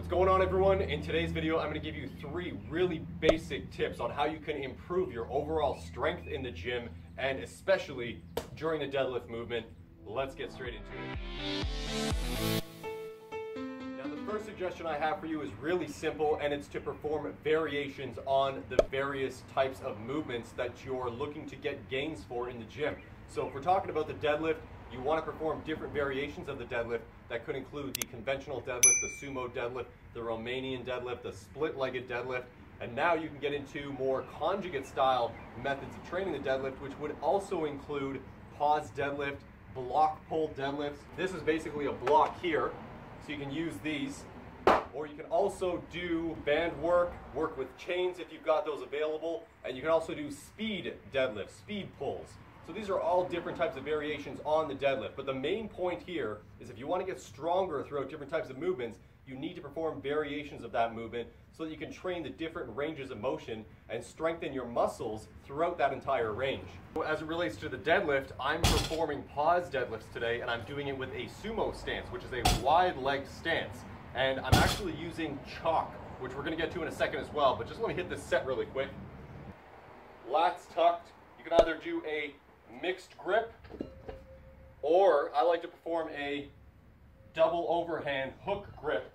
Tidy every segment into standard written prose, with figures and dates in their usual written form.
What's going on, everyone? In today's video, I'm going to give you 3 really basic tips on how you can improve your overall strength in the gym, and especially during the deadlift movement. Let's get straight into it. Now, the first suggestion I have for you is really simple, and it's to perform variations on the various types of movements that you're looking to get gains for in the gym. So if we're talking about the deadlift, you want to perform different variations of the deadlift that could include the conventional deadlift, the sumo deadlift, the Romanian deadlift, the split-legged deadlift, and now you can get into more conjugate style methods of training the deadlift, which would also include pause deadlift, block pull deadlifts. This is basically a block here, so you can use these, or you can also do band work with chains if you've got those available, and you can also do speed deadlifts, speed pulls. So these are all different types of variations on the deadlift, but the main point here is if you want to get stronger throughout different types of movements, you need to perform variations of that movement so that you can train the different ranges of motion and strengthen your muscles throughout that entire range. As it relates to the deadlift, I'm performing pause deadlifts today, and I'm doing it with a sumo stance, which is a wide leg stance. And I'm actually using chalk, which we're going to get to in a second as well, but just let me hit this set really quick. Lats tucked. You can either do a mixed grip, or I like to perform a double overhand hook grip.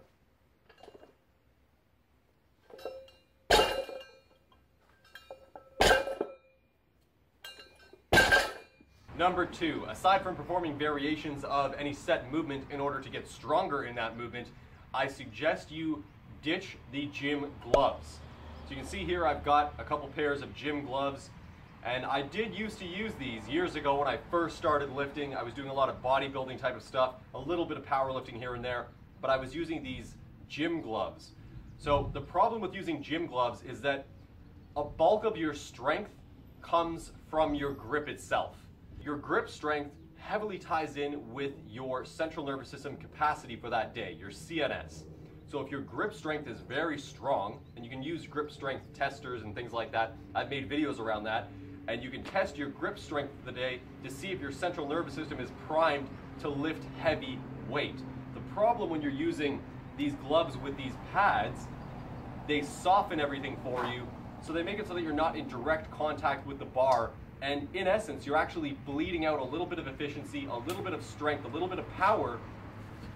Number 2, aside from performing variations of any set movement in order to get stronger in that movement, I suggest you ditch the gym gloves. So you can see here I've got a couple pairs of gym gloves. And I did used to use these years ago when I first started lifting. I was doing a lot of bodybuilding type of stuff, a little bit of powerlifting here and there, but I was using these gym gloves. So the problem with using gym gloves is that a bulk of your strength comes from your grip itself. Your grip strength heavily ties in with your central nervous system capacity for that day, your CNS. So if your grip strength is very strong, and you can use grip strength testers and things like that, I've made videos around that, and you can test your grip strength of the day to see if your central nervous system is primed to lift heavy weight. The problem when you're using these gloves with these pads, they soften everything for you, so they make it so that you're not in direct contact with the bar, and in essence, you're actually bleeding out a little bit of efficiency, a little bit of strength, a little bit of power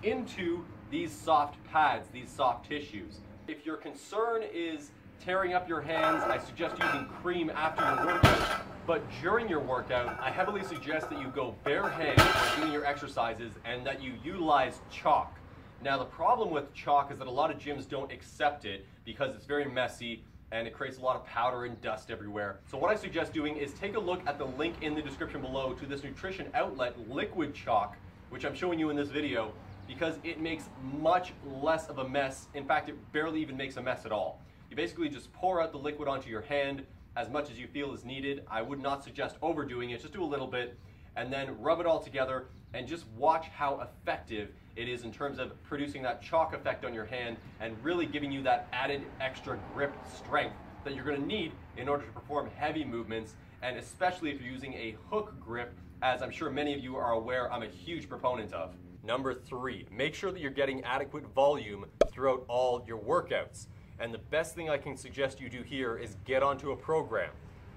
into these soft pads, these soft tissues. If your concern is tearing up your hands, I suggest using cream after your workout, but during your workout, I heavily suggest that you go bare hands when doing your exercises and that you utilize chalk. Now, the problem with chalk is that a lot of gyms don't accept it because it's very messy and it creates a lot of powder and dust everywhere. So what I suggest doing is take a look at the link in the description below to this Nutrition Outlet liquid chalk, which I'm showing you in this video, because it makes much less of a mess. In fact, it barely even makes a mess at all. You basically just pour out the liquid onto your hand as much as you feel is needed. I would not suggest overdoing it, just do a little bit, and then rub it all together and just watch how effective it is in terms of producing that chalk effect on your hand and really giving you that added extra grip strength that you're going to need in order to perform heavy movements, and especially if you're using a hook grip, as I'm sure many of you are aware I'm a huge proponent of. Number 3, make sure that you're getting adequate volume throughout all your workouts. And the best thing I can suggest you do here is get onto a program.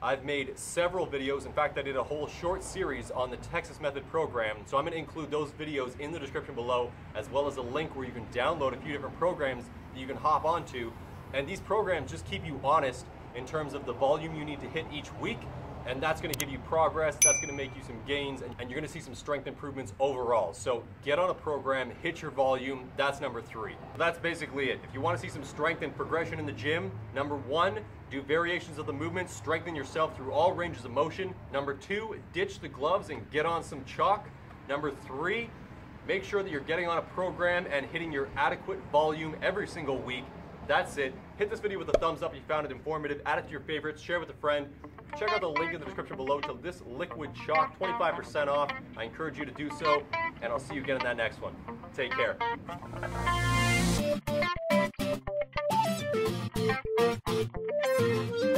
I've made several videos. In fact, I did a whole short series on the Texas Method program, so I'm going to include those videos in the description below, as well as a link where you can download a few different programs that you can hop onto. And these programs just keep you honest in terms of the volume you need to hit each week, and that's going to give you progress, that's going to make you some gains, and you're going to see some strength improvements overall. So get on a program, hit your volume, that's number 3. That's basically it. If you want to see some strength and progression in the gym, number 1, do variations of the movement, strengthen yourself through all ranges of motion. Number 2, ditch the gloves and get on some chalk. Number 3, make sure that you're getting on a program and hitting your adequate volume every single week. That's it. Hit this video with a thumbs up if you found it informative, add it to your favorites, share it with a friend. Check out the link in the description below to this liquid chalk, 25% off. I encourage you to do so, and I'll see you again in that next one. Take care. We'll be right back.